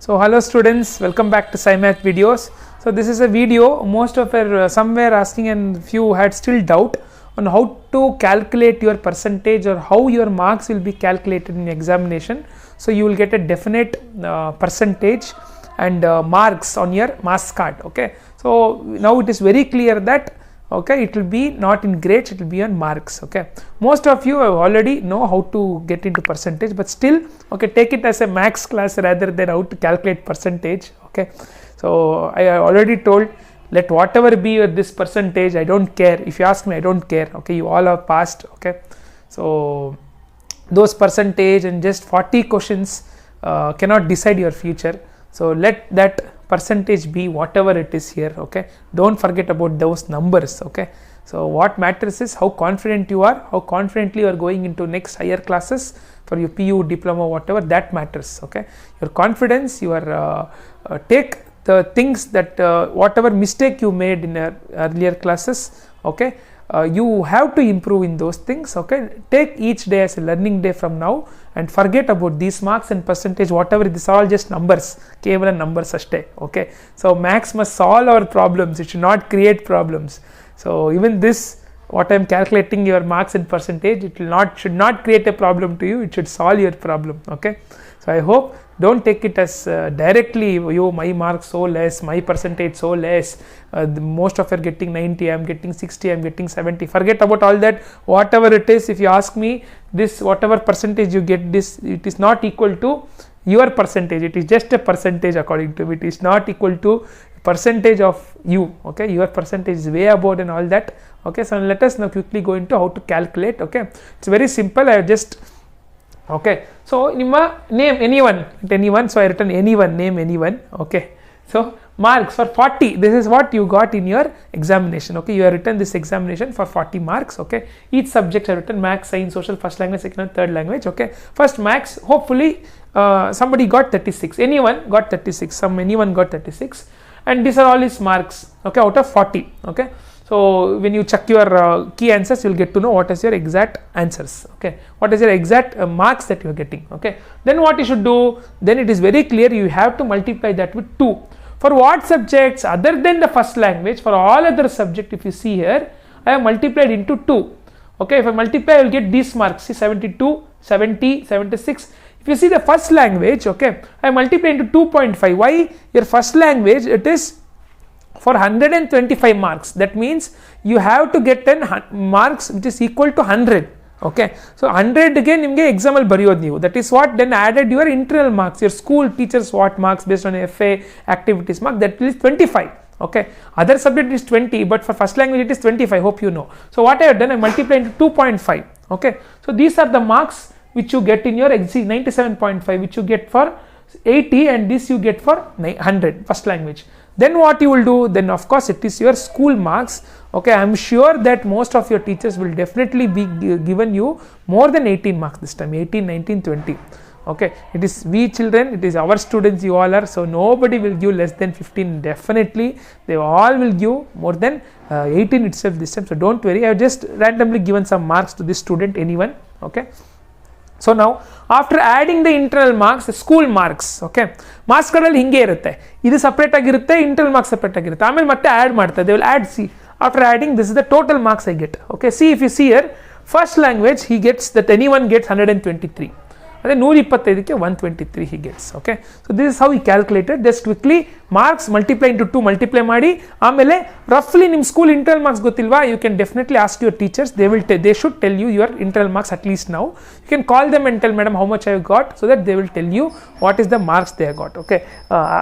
So hello students, welcome back to SciMath videos. So this is a video, most of you somewhere asking and few had still doubt on how to calculate your percentage or how your marks will be calculated in examination. So you will get a definite percentage and marks on your marks card. Okay, so now it is very clear that okay, it will be not in grades, it will be on marks. Okay, most of you have already know how to get into percentage, but still okay, take it as a max class rather than how to calculate percentage. Okay, so I already told, let whatever be this percentage, I don't care. If you ask me, I don't care. Okay, you all have passed. Okay, so those percentage and just 40 questions cannot decide your future. So let that percentage be whatever it is here. Okay, don't forget about those numbers. Okay, so what matters is how confident you are, how confidently you are going into next higher classes for your PU, diploma, whatever, that matters. Okay, your confidence, your take the things that whatever mistake you made in earlier classes, okay, you have to improve in those things. Okay, take each day as a learning day from now and forget about these marks and percentage, whatever, this all just numbers, kevalam numbers ashte. Okay, so maths must solve our problems, it should not create problems. So even this, what I am calculating your marks and percentage, it will not, should not create a problem to you, it should solve your problem. Okay, so I hope don't take it as directly, you, my marks so less, my percentage so less, most of you are getting 90, I am getting 60, I am getting 70. Forget about all that. Whatever it is, if you ask me, this whatever percentage you get, this, it is not equal to your percentage, it is just a percentage according to me, it is not equal to percentage of you. Okay, your percentage is way above and all that. Okay, so let us now quickly go into how to calculate. Okay, it's very simple. I have just okay, so name anyone, so I written anyone, name anyone. Okay, so marks for 40, this is what you got in your examination. Okay, you have written this examination for 40 marks. Okay, each subject I have written maths, science, social, first language, second and third language. Okay, first maths, hopefully somebody got 36, anyone got 36, anyone got 36, and these are all his marks. Okay, out of 40. Okay, so when you check your key answers, you will get to know what is your exact answers. Okay, what is your exact marks that you are getting. Okay, then what you should do, then it is very clear, you have to multiply that with 2. For what subjects other than the first language, for all other subject, if you see here, I have multiplied into 2. Okay, if I multiply, I will get these marks. See, 72, 70, 76. If you see the first language, okay, I multiply into 2.5. Why? Your first language, it is for 125 marks. That means you have to get 10 marks which is equal to 100. Okay, so 100 again nimge exam al bariyod neevu. That is what then added your internal marks, your school teachers what marks based on FA activities mark, that is 25. Okay, other subject is 20, but for first language it is 25. Hope you know. So what I have done, I multiply into 2.5. Okay, so these are the marks which you get in your 97.5, which you get for 80, and this you get for 100 first language. Then what you will do, then of course it is your school marks. Okay, I am sure that most of your teachers will definitely be given you more than 18 marks this time, 18, 19, 20. Okay, it is we children, it is our students, you all are, so nobody will give less than 15. Definitely they all will give more than 18 itself this time, so don't worry. I have just randomly given some marks to this student, anyone. Okay, so now after adding the internal marks, the school marks, okay, marks card hinge irutte, idu separate agirutte, internal marks separate agirutte, amele matte add ಮಾಡ್ತಾರೆ, they will add. See, after adding, this is the total marks I get. Okay, see, if you see here, first language he gets, that anyone gets 123, and then 125 123 he gets. Okay, so this is how he calculated. Just quickly marks multiply into 2, multiply ಮಾಡಿ ಆಮೇಲೆ roughly ನಿಮ್ಮ school internal marks ಗೊತ್ತಿಲ್ವಾ, you can definitely ask your teachers, they should tell you your internal marks at least now. You can call them and tell madam how much I have got, so that they will tell you what is the marks they have got. Okay,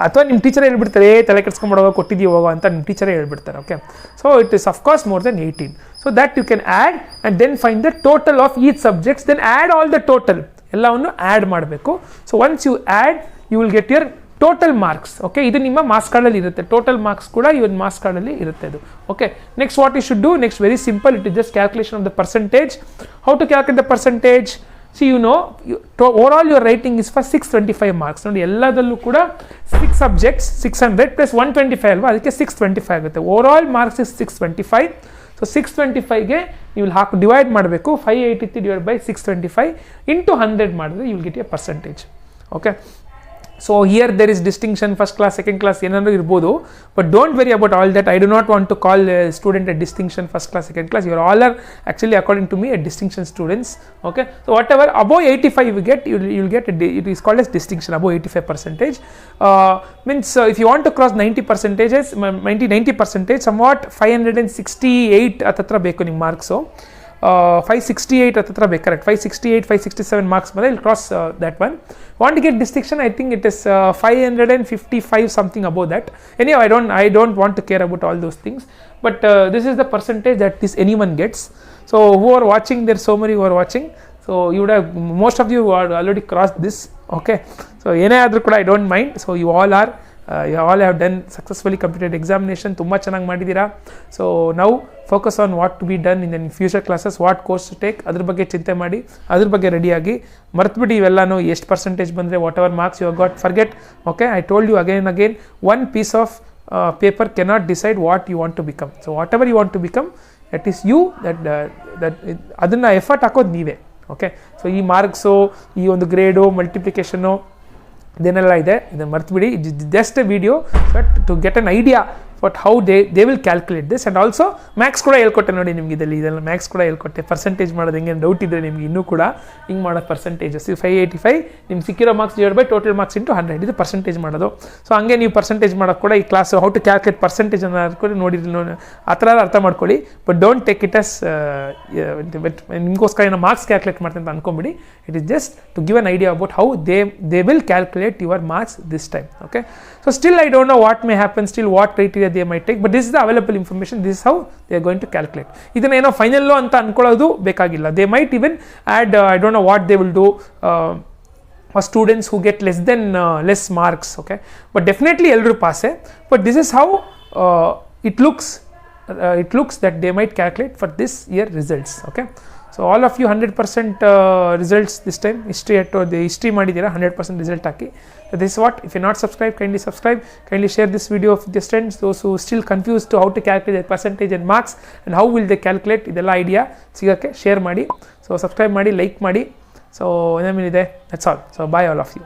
ಅಥವಾ ನಿಮ್ಮ teacher ಹೇಳ್ಬಿಡ್ತಾರೆ ತಲೆ ಕೆಡಿಸ್ಕೊಂಡ್ಬಿಡುವಾಗ ಕೊಟ್ಟಿದ್ದೀವಿ ಹೋಗೋ ಅಂತ ನಿಮ್ಮ ಟೀಚರೇ ಹೇಳ್ಬಿಡ್ತಾರೆ. Okay, so it is of course more than 18, so that you can add and then find the total of each subjects, then add all the total, ಎಲ್ಲವನ್ನು ಆ್ಯಡ್ ಮಾಡಬೇಕು. So once you add, you will get your total marks. Okay, ಇದು ನಿಮ್ಮ marks ಕಾರ್ಡಲ್ಲಿ ಇರುತ್ತೆ, total marks ಕೂಡ ಇವನ್ marks ಕಾರ್ಡಲ್ಲಿ ಇರುತ್ತೆ ಅದು. Okay, next what you should do, next very simple, it is just calculation of the percentage. How to calculate the percentage? See you know, overall your writing is for 625 marks. ನೋಡಿ, ಎಲ್ಲದಲ್ಲೂ ಕೂಡ 6 subjects 600 plus 125 ಅಲ್ವಾ, ಅದಕ್ಕೆ 625 ಆಗುತ್ತೆ. Over all marks is 625. So 625ಗೆ you will have to divide ಮಾಡಬೇಕು, 583 divided by 625 into 100 ಮಾಡಿದ್ರೆ you will get a percentage. Okay, So here there is distinction, first class, second class, ಏನಾದರೂ ಇರ್ಬೋದು, but don't worry about all that. I do not want to call a student a distinction, first class, second class. You all are actually, according to me, a distinction students. Okay, so whatever above 85 you get, you'll get it is called as distinction above 85 percentage. Means if you want to cross 90 percentages, 90 percentage, somewhat 568 atatra ಬೇಕು ನಿಮ್ಮ marks. 568 atatra ಬೇಕು, correct, 568 567 marks ಬಂದ್ರೆ will cross that one. Want to get distinction, I think it is 555 something above that. Anyway, I don't want to care about all those things, but this is the percentage that this anyone gets. So who are watching, there are so many who are watching, so you would have, most of you are already crossed this. Okay, so ಏನೇ ಆದರೂ ಕೂಡ I don't mind. So you all have done successfully completed examination, ತುಂಬ ಚೆನ್ನಾಗಿ ಮಾಡಿದ್ದೀರಾ. So ನಾವು focus on what to be done in future classes, what course to take, ಅದ್ರ ಬಗ್ಗೆ ಚಿಂತೆ ಮಾಡಿ, ಅದ್ರ ಬಗ್ಗೆ ರೆಡಿಯಾಗಿ, ಮರ್ತುಬಿಡಿ ಇವೆಲ್ಲನೂ ಎಷ್ಟು ಪರ್ಸೆಂಟೇಜ್ ಬಂದರೆ whatever marks you have got, forget. Okay, I told you again and again, one piece of paper cannot decide what you want to become. So whatever you want to become, that is you, ಅದನ್ನು effort ಹಾಕೋದು ನೀವೇ. Okay, so ಈ marks, ಈ ಒಂದು grade, ಮಲ್ಟಿಪ್ಲಿಕೇಶನು ಇದನ್ನೆಲ್ಲ ಇದೆ, ಇದನ್ನು ಮರ್ತುಬಿಡಿ. Just a video but to get an idea but how they will calculate this. And also maths ಕೂಡ ಹೇಳ್ಕೊಟ್ಟೆ ನೋಡಿ ನಿಮಗೆ, ಇದೆಲ್ಲ ಮ್ಯಾಕ್ಸ್ ಕೂಡ ಹೇಳ್ಕೊಟ್ಟೆ. ಪರ್ಸೆಂಟೇಜ್ ಮಾಡೋದು ಹೆಂಗೆ ಡೌಟ್ ಇದ್ದರೆ ನಿಮಗೆ ಇನ್ನೂ ಕೂಡ ಹಿಂಗೆ ಮಾಡೋದು ಪರ್ಸೆಂಟೇಜಸ್. 585 ನಿಮ್ಗೆ ಸಿಕ್ಕಿರೋ marks divide by total marks into 100, ಇದು ಪರ್ಸೆಂಟೇಜ್ ಮಾಡೋದು. ಸೊ ಹಂಗೆ ನೀವು ಪರ್ಸೆಂಟೇಜ್ ಮಾಡೋಕ್ಕೆ ಕೂಡ ಈ class how to calculate percentage ಅನ್ನೋದು ನೋಡಿದ್ರೆ ಆ ಥರ ಅರ್ಥ ಮಾಡ್ಕೊಳ್ಳಿ. But don't take it as ನಿಮಗೋಸ್ಕರ ಏನೋ ಮಾರ್ಕ್ಸ್ ಕ್ಯಾಲ್ಕುಲೇಟ್ ಮಾಡ್ತೀನಿ ಅಂತ ಅನ್ಕೊಂಬಿಡಿ. It is just to give an idea about how they will calculate your marks this time. Okay, so still I don't know what may happen, still what criteria they might take, but this is the available information, this is how they are going to calculate. ಇದನ್ನ ಏನೋ final ಅಂತ ಅನ್ಕೊಳ್ಳೋದು ಬೇಕಾಗಿಲ್ಲ. They might even add I don't know what they will do for students who get less marks. Okay, but definitely ಎಲ್ಲರೂ ಪಾಸೆ. But this is how it looks that they might calculate for this year results. Okay, so all of you 100% results this time. history ಮಾಡಿದ್ದೀರಾ, 100% result hockey. So this is what, if you're not subscribed, kindly subscribe, kindly share this video with your friends, those who still confused to how to calculate their percentage and marks and how will they calculate, ಇದೆಲ್ಲ idea ಸಿಗೋಕ್ಕೆ share ಮಾಡಿ. So subscribe ಮಾಡಿ, like ಮಾಡಿ. So ಏನೇನಿದೆ, that's all. So bye all of you.